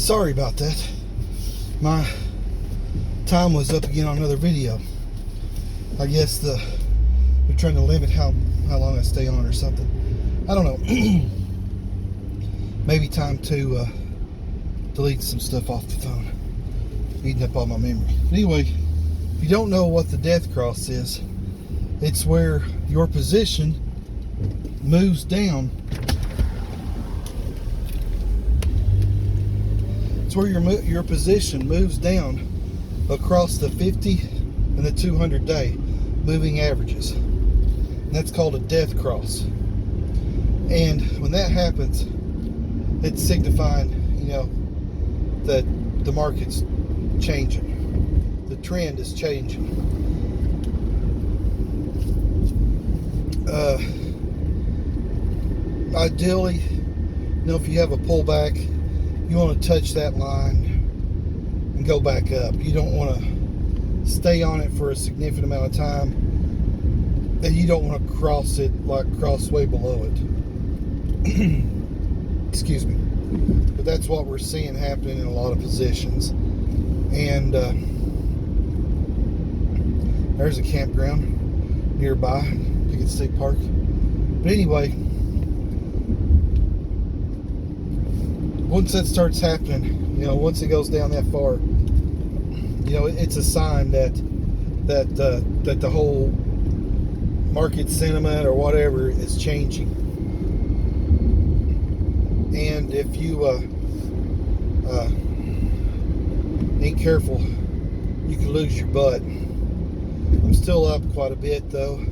Sorry about that. My time was up again on another video. I guess they're trying to limit how long I stay on or something. I don't know. Maybe time to delete some stuff off the phone. Eating up all my memory. But anyway, if you don't know what the death cross is, it's where your position moves down. It's where your position moves down across the 50 and the 200 day moving averages. And that's called a death cross. And when that happens, it's signifying, that the market's changing. The trend is changing. Ideally, if you have a pullback, you want to touch that line and go back up. You don't want to stay on it for a significant amount of time, and you don't want to cross way below it. Excuse me. But that's what we're seeing happening in a lot of positions. And there's a campground nearby, Pickett State Park. But anyway, once that starts happening, once it goes down that far, it's a sign that the whole market sentiment or whatever is changing. And if you ain't careful, you can lose your butt. I'm still up quite a bit though.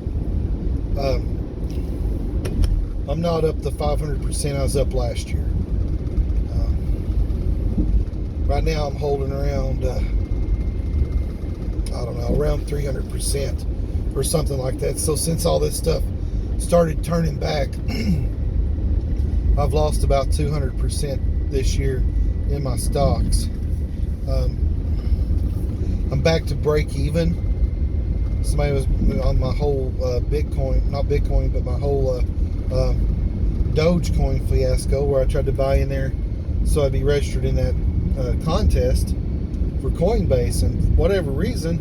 I'm not up the 500% I was up last year. Right now I'm holding around, around 300% or something like that. So since all this stuff started turning back, I've lost about 200% this year in my stocks. I'm back to break even. Somebody was on my whole not Bitcoin, but my whole Dogecoin fiasco where I tried to buy in there so I'd be registered in that contest for Coinbase, and whatever reason,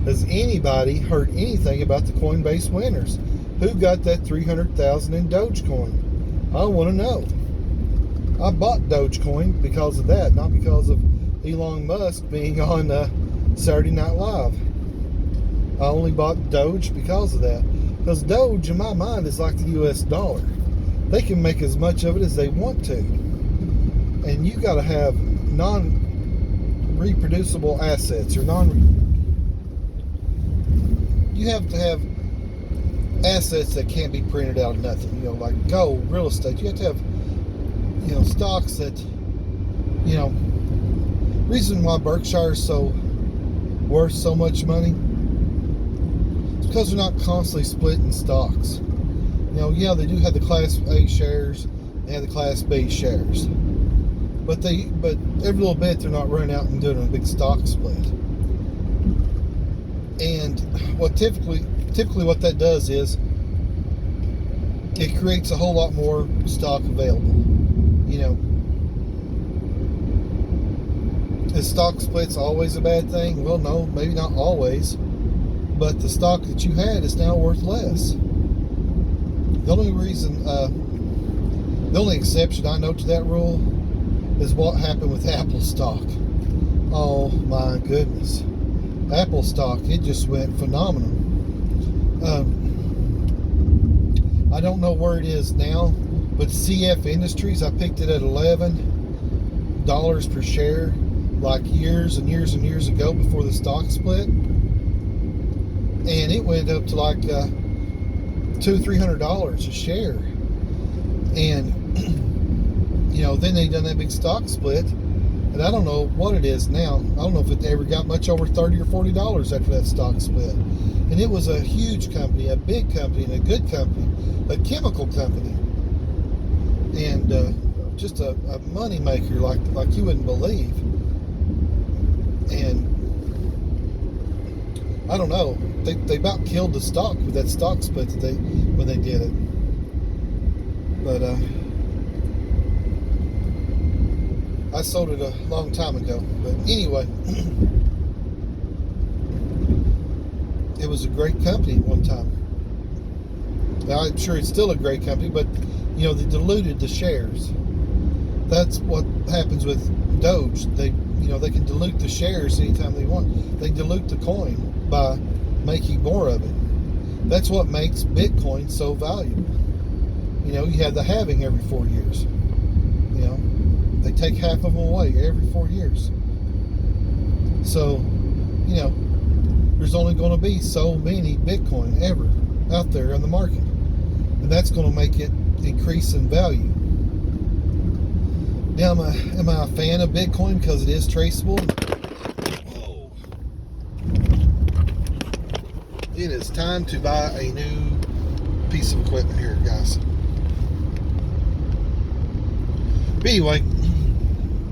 has anybody heard anything about the Coinbase winners? Who got that 300,000 in Dogecoin? I want to know. I bought Dogecoin because of that, not because of Elon Musk being on Saturday Night Live. I only bought Doge because of that. Because Doge, in my mind, is like the US dollar. They can make as much of it as they want to. And you got to have non-reproducible assets, or you have to have assets that can't be printed out of nothing, like gold, real estate. You have to have, stocks that, reason why Berkshire is so worth so much money is because they're not constantly splitting stocks. They do have the Class A shares, they have the Class B shares. But every little bit they're not running out and doing a big stock split. And what typically what that does is it creates a whole lot more stock available. Is stock splits always a bad thing? Well, no, maybe not always. But the stock that you had is now worth less. The only exception I know to that rule is what happened with Apple stock. Oh my goodness. Apple stock, it just went phenomenal. I don't know where it is now, but CF Industries, I picked it at $11 per share, like years and years and years ago before the stock split. And it went up to like $200-300 a share. And then they done that big stock split, and I don't know what it is now. I don't know if it ever got much over $30 or $40 after that stock split. And it was a huge company, a big company, and a good company, a chemical company, and just a money maker like you wouldn't believe. And I don't know, they about killed the stock with that stock split when they did it. But I I sold it a long time ago. But anyway, it was a great company at one time. Now, I'm sure it's still a great company, but you know, they diluted the shares. That's what happens with Doge. They can dilute the shares anytime they want. They dilute the coin by making more of it. That's what makes Bitcoin so valuable. You know, you have the halving every 4 years. You know, they take half of them away every 4 years. So, you know, there's only going to be so many Bitcoin ever out there on the market. And that's going to make it increase in value. Now, am I a fan of Bitcoin because it is traceable? Whoa. It is time to buy a new piece of equipment here, guys. But anyway,